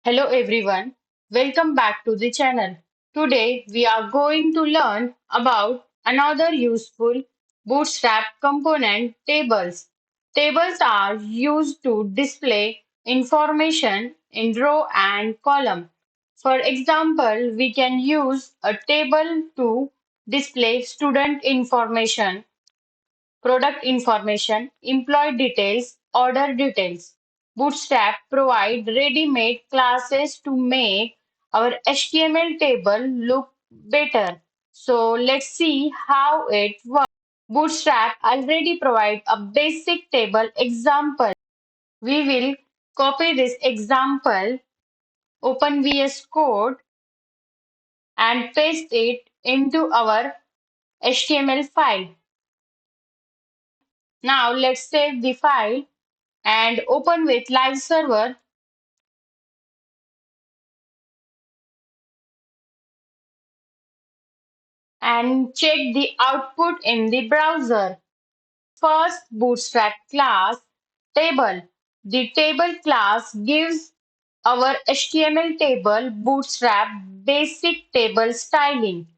Hello everyone, welcome back to the channel. Today we are going to learn about another useful Bootstrap component, tables. Tables are used to display information in row and column. For example, we can use a table to display student information, product information, employee details, order details. Bootstrap provide ready-made classes to make our HTML table look better. So let's see how it works. Bootstrap already provide a basic table example. We will copy this example, open VS Code and paste it into our HTML file. Now let's save the file and open with live server and check the output in the browser. First, Bootstrap class table. The table class gives our HTML table Bootstrap basic table styling.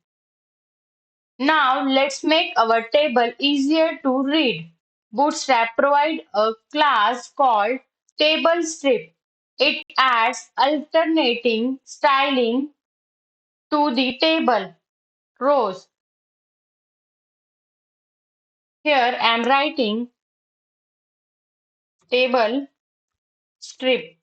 Now let's make our table easier to read. Bootstrap provides a class called table strip. It adds alternating styling to the table rows. Here I am writing table strip.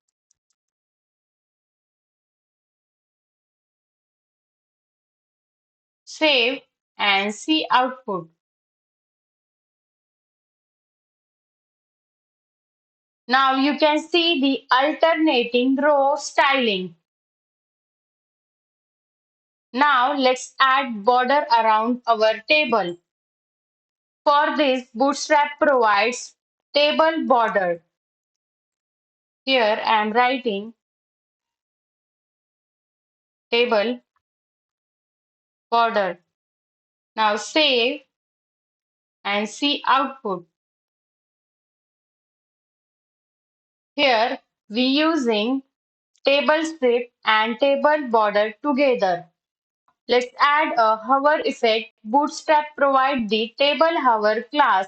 Save and see output. Now you can see the alternating row styling. Now let's add border around our table. For this, Bootstrap provides table border. Here I am writing table border. Now save and see output. Here we using table strip and table border together. Let's add a hover effect. Bootstrap provide the table hover class.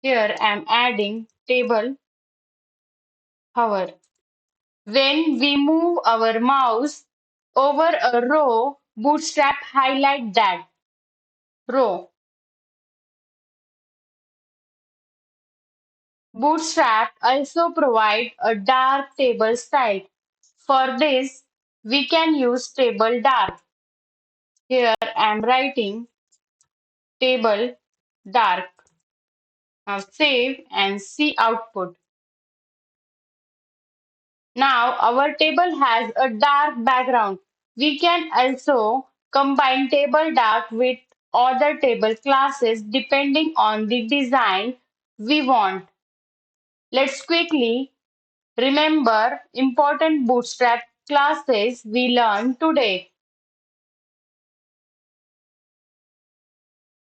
Here I am adding table hover. When we move our mouse over a row, Bootstrap highlight that row. Bootstrap also provide a dark table style. For this, we can use table dark. Here I am writing table dark. Now save and see output. Now our table has a dark background. We can also combine table dark with other table classes depending on the design we want. Let's quickly remember important Bootstrap classes we learned today.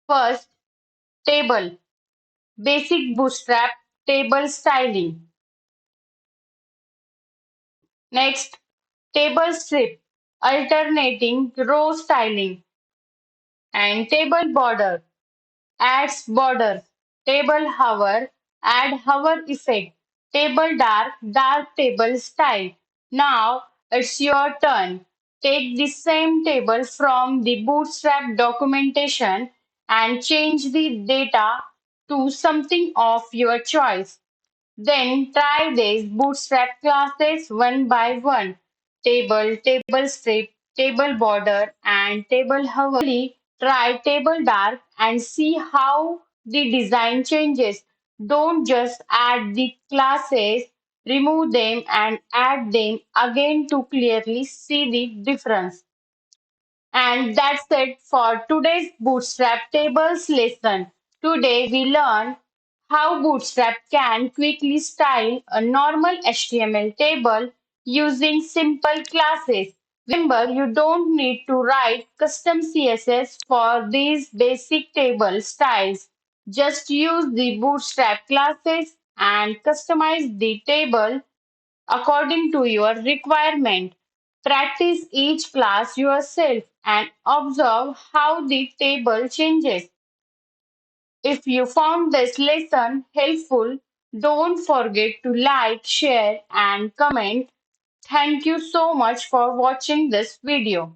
First, table, basic Bootstrap table styling. Next, table strip, alternating row styling. And table border, adds border. Table hover, add hover effect. Table dark, dark table style. Now it's your turn. Take the same table from the Bootstrap documentation and change the data to something of your choice. Then try these Bootstrap classes one by one. Table, table strip, table border, and table hover. Try table dark and see how the design changes. Don't just add the classes, remove them and add them again to clearly see the difference. And that's it for today's Bootstrap tables lesson. Today we learn how Bootstrap can quickly style a normal HTML table using simple classes. Remember, you don't need to write custom CSS for these basic table styles. Just use the Bootstrap classes and customize the table according to your requirement. Practice each class yourself and observe how the table changes. If you found this lesson helpful, don't forget to like, share, and comment. Thank you so much for watching this video.